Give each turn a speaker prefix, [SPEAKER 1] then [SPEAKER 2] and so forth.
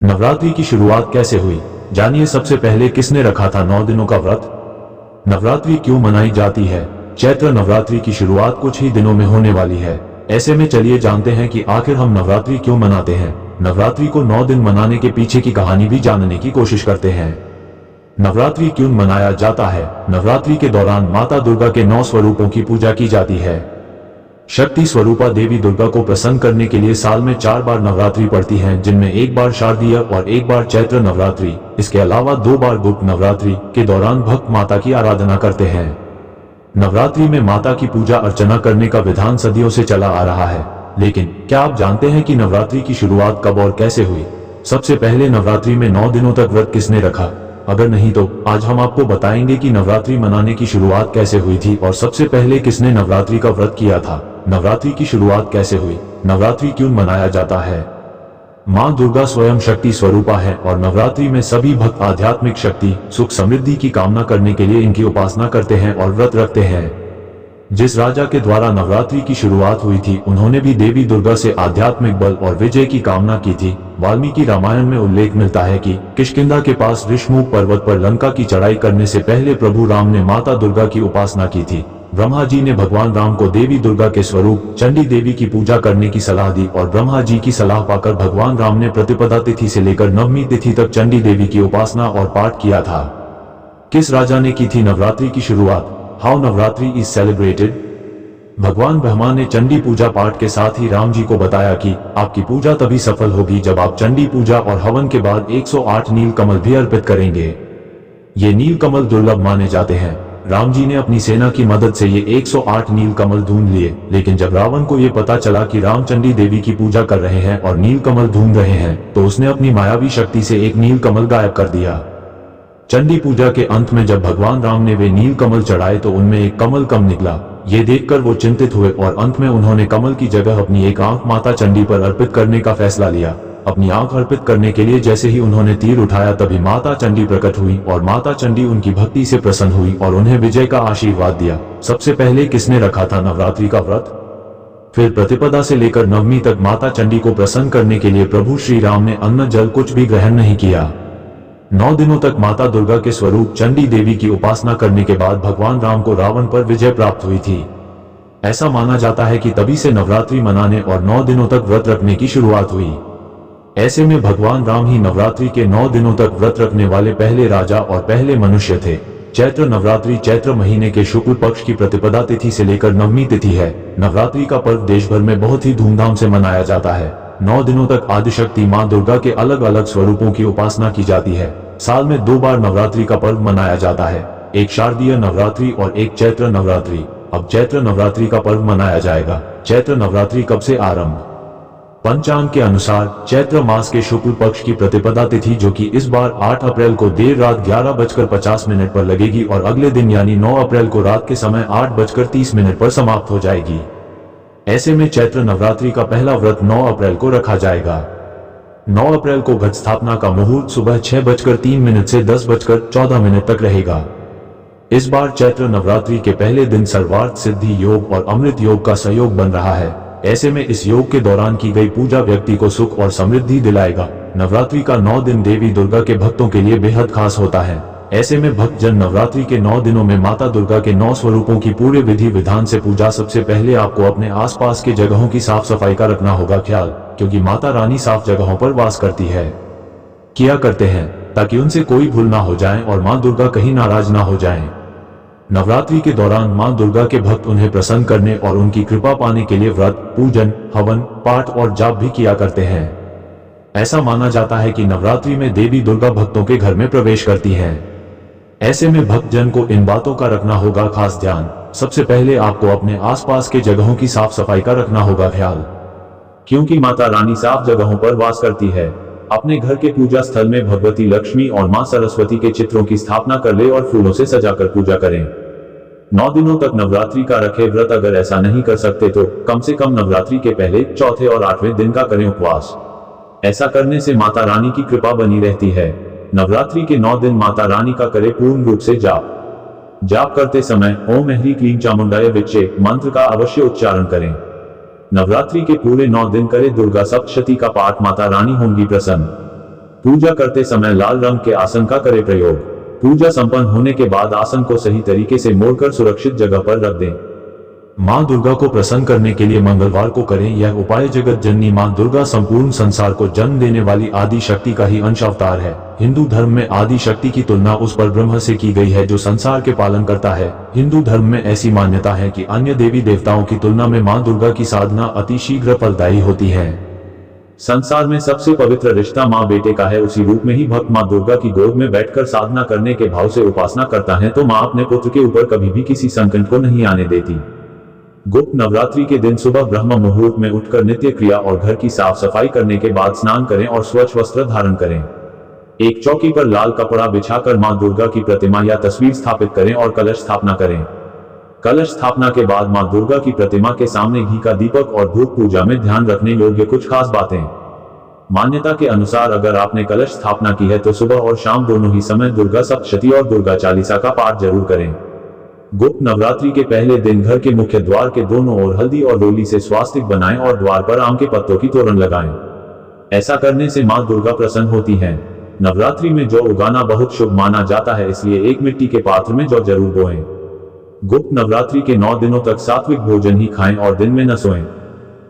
[SPEAKER 1] नवरात्रि की शुरुआत कैसे हुई, जानिए सबसे पहले किसने रखा था 9 दिनों का व्रत। नवरात्रि क्यों मनाई जाती है। चैत्र नवरात्रि की शुरुआत कुछ ही दिनों में होने वाली है। ऐसे में चलिए जानते हैं कि आखिर हम नवरात्रि क्यों मनाते हैं। नवरात्रि को 9 दिन मनाने के पीछे की कहानी भी जानने की कोशिश करते हैं। नवरात्रि क्यों मनाया जाता है। नवरात्रि के दौरान माता दुर्गा के 9 स्वरूपों की पूजा की जाती है। शक्ति स्वरूपा देवी दुर्गा को प्रसन्न करने के लिए साल में 4 बार नवरात्रि पड़ती हैं, जिनमें एक बार शारदीय और एक बार चैत्र नवरात्रि। इसके अलावा 2 बार गुप्त नवरात्रि के दौरान भक्त माता की आराधना करते हैं। नवरात्रि में माता की पूजा अर्चना करने का विधान सदियों से चला आ रहा है, लेकिन क्या आप जानते हैं कि नवरात्रि की शुरुआत कब और कैसे हुई। सबसे पहले नवरात्रि में 9 दिनों तक व्रत किसने रखा। अगर नहीं तो आज हम आपको बताएंगे कि नवरात्रि मनाने की शुरुआत कैसे हुई थी और सबसे पहले किसने नवरात्रि का व्रत किया था। नवरात्रि की शुरुआत कैसे हुई। नवरात्रि क्यों मनाया जाता है। मां दुर्गा स्वयं शक्ति स्वरूपा है और नवरात्रि में सभी भक्त आध्यात्मिक शक्ति, सुख, समृद्धि की कामना करने के लिए इनकी उपासना करते हैं और व्रत रखते हैं। जिस राजा के द्वारा नवरात्रि की शुरुआत हुई थी, उन्होंने भी देवी दुर्गा से आध्यात्मिक बल और विजय की कामना की थी। वाल्मीकि रामायण में उल्लेख मिलता है कि किष्किंधा के पास ऋषमुख पर्वत पर लंका की चढ़ाई करने से पहले प्रभु राम ने माता दुर्गा की उपासना की थी। ब्रह्मा जी ने भगवान राम को देवी दुर्गा के स्वरूप चंडी देवी की पूजा करने की सलाह दी और ब्रह्मा जी की सलाह पाकर भगवान राम ने प्रतिपदा तिथि से लेकर नवमी तिथि तक चंडी देवी की उपासना और पाठ किया था। किस राजा ने की थी नवरात्रि की शुरुआत। How Navratri is celebrated. भगवान ब्रह्मा ने चंडी पूजा पाठ के साथ ही राम जी को बताया कि आपकी पूजा तभी सफल होगी जब आप चंडी पूजा और हवन के बाद 108 नील कमल भी अर्पित करेंगे। ये नील कमल दुर्लभ माने जाते हैं। राम जी ने अपनी सेना की मदद से ये 108 नील कमल ढूंढ लिए, लेकिन जब रावण को ये पता चला कि राम चंडी देवी की पूजा कर रहे हैं और नील कमल ढूंढ रहे हैं, तो उसने अपनी मायावी शक्ति से एक नील कमल गायब कर दिया। चंडी पूजा के अंत में जब भगवान राम ने वे नील कमल चढ़ाए तो उनमें एक कमल कम निकला। ये देखकर वो चिंतित हुए और अंत में उन्होंने कमल की जगह अपनी एक आंख माता चंडी पर अर्पित करने का फैसला लिया। अपनी आंख अर्पित करने के लिए जैसे ही उन्होंने तीर उठाया, तभी माता चंडी प्रकट हुई और माता चंडी उनकी भक्ति से प्रसन्न हुई और उन्हें विजय का आशीर्वाद दिया। सबसे पहले किसने रखा था नवरात्रि का व्रत। फिर प्रतिपदा से लेकर नवमी तक माता चंडी को प्रसन्न करने के लिए प्रभु श्री राम ने अन्न जल कुछ भी ग्रहण नहीं किया। 9 दिनों तक माता दुर्गा के स्वरूप चंडी देवी की उपासना करने के बाद भगवान राम को रावण पर विजय प्राप्त हुई थी। ऐसा माना जाता है कि तभी से नवरात्रि मनाने और 9 दिनों तक व्रत रखने की शुरुआत हुई। ऐसे में भगवान राम ही नवरात्रि के 9 दिनों तक व्रत रखने वाले पहले राजा और पहले मनुष्य थे। चैत्र नवरात्रि चैत्र महीने के शुक्ल पक्ष की प्रतिपदा तिथि से लेकर नवमी तिथि है। नवरात्रि का पर्व देश भर में बहुत ही धूमधाम से मनाया जाता है। 9 दिनों तक आदिशक्ति मां दुर्गा के अलग अलग स्वरूपों की उपासना की जाती है। साल में 2 बार नवरात्रि का पर्व मनाया जाता है, एक शारदीय नवरात्रि और एक चैत्र नवरात्रि। अब चैत्र नवरात्रि का पर्व मनाया जाएगा। चैत्र नवरात्रि कब से आरंभ। पंचांग के अनुसार चैत्र मास के शुक्ल पक्ष की प्रतिपदा तिथि, जो कि इस बार 8 अप्रैल को देर रात 11:50 पर लगेगी और अगले दिन यानी 9 अप्रैल को रात के समय 8:30 पर समाप्त हो जाएगी। ऐसे में चैत्र नवरात्रि का पहला व्रत 9 अप्रैल को रखा जाएगा। 9 अप्रैल को घट स्थापना का मुहूर्त सुबह 6:03 से 10:14 तक रहेगा। इस बार चैत्र नवरात्रि के पहले दिन सर्वार्थ सिद्धि योग और अमृत योग का संयोग बन रहा है। ऐसे में इस योग के दौरान की गई पूजा व्यक्ति को सुख और समृद्धि दिलाएगा। नवरात्रि का 9 दिन देवी दुर्गा के भक्तों के लिए बेहद खास होता है। ऐसे में भक्त जन नवरात्रि के 9 दिनों में माता दुर्गा के 9 स्वरूपों की पूरे विधि विधान से पूजा। सबसे पहले आपको अपने आसपास के जगहों की साफ सफाई का रखना होगा ख्याल, क्योंकि माता रानी साफ जगहों पर वास करती है। किया करते हैं ताकि उनसे कोई भूल ना हो जाए और मां दुर्गा कहीं नाराज ना हो जाएं। नवरात्रि के दौरान मां दुर्गा के भक्त उन्हें प्रसन्न करने और उनकी कृपा पाने के लिए व्रत, पूजन, हवन, पाठ और जाप भी किया करते हैं। ऐसा माना जाता है कि नवरात्रि में देवी दुर्गा भक्तों के घर में प्रवेश करती हैं। ऐसे में भक्त जन को इन बातों का रखना होगा खास ध्यान। सबसे पहले आपको अपने आसपास के जगहों की साफ सफाई का रखना होगा ख्याल, क्योंकि माता रानी साफ जगहों पर वास करती है। अपने घर के पूजा स्थल में भगवती लक्ष्मी और मां सरस्वती के चित्रों की स्थापना कर ले और फूलों से सजाकर पूजा करें। 9 दिनों तक नवरात्रि का रखे व्रत। अगर ऐसा नहीं कर सकते तो कम से कम नवरात्रि के पहले, चौथे और 8वें दिन का करें उपवास। ऐसा करने से माता रानी की कृपा बनी रहती है। नवरात्रि के 9 दिन माता रानी का करें पूर्ण रूप से जाप। जाप करते समय ओम ह्रीं क्लीं चामुंडाय विच्चे मंत्र का अवश्य उच्चारण करें। नवरात्रि के पूरे 9 दिन करें दुर्गा सप्तशती का पाठ, माता रानी होंगी प्रसन्न। पूजा करते समय लाल रंग के आसन का करें प्रयोग। पूजा संपन्न होने के बाद आसन को सही तरीके से मोड़कर सुरक्षित जगह पर रख दें। मां दुर्गा को प्रसन्न करने के लिए मंगलवार को करें यह उपाय। जगत जननी मां दुर्गा संपूर्ण संसार को जन्म देने वाली आदि शक्ति का ही अंश अवतार है। हिंदू धर्म में आदि शक्ति की तुलना उस पर ब्रह्म से की गई है जो संसार के पालन करता है। हिंदू धर्म में ऐसी मान्यता है कि अन्य देवी देवताओं की तुलना में मां दुर्गा की साधना अति शीघ्र फलदायी होती है। संसार में सबसे पवित्र रिश्ता माँ बेटे का है। उसी रूप में ही भक्त माँ दुर्गा की गोद में बैठकर साधना करने के भाव से उपासना करता है तो माँ अपने पुत्र के ऊपर कभी भी किसी संकट को नहीं आने देती। गुप्त नवरात्रि के दिन सुबह ब्रह्म मुहूर्त में उठकर नित्य क्रिया और घर की साफ सफाई करने के बाद स्नान करें और स्वच्छ वस्त्र धारण करें। एक चौकी पर लाल कपड़ा बिछाकर माँ दुर्गा की प्रतिमा या तस्वीर स्थापित करें और कलश स्थापना करें। कलश स्थापना के बाद मां दुर्गा की प्रतिमा के सामने घी का दीपक और धूप। पूजा में ध्यान रखने योग्य कुछ खास बातें। मान्यता के अनुसार अगर आपने कलश स्थापना की है तो सुबह और शाम दोनों ही समय दुर्गा सप्तशती और दुर्गा चालीसा का पाठ जरूर करें। गुप्त नवरात्रि के पहले दिन घर के मुख्य द्वार के दोनों ओर हल्दी और रोली से स्वास्तिक बनाएं और द्वार पर आम के पत्तों की तोरण लगाएं। ऐसा करने से मां दुर्गा प्रसन्न होती हैं। नवरात्रि में जौ उगाना बहुत शुभ माना जाता है, इसलिए एक मिट्टी के पात्र में जौ जरूर बोएं। गुप्त नवरात्रि के 9 दिनों तक सात्विक भोजन ही खाएं और दिन में न सोएं।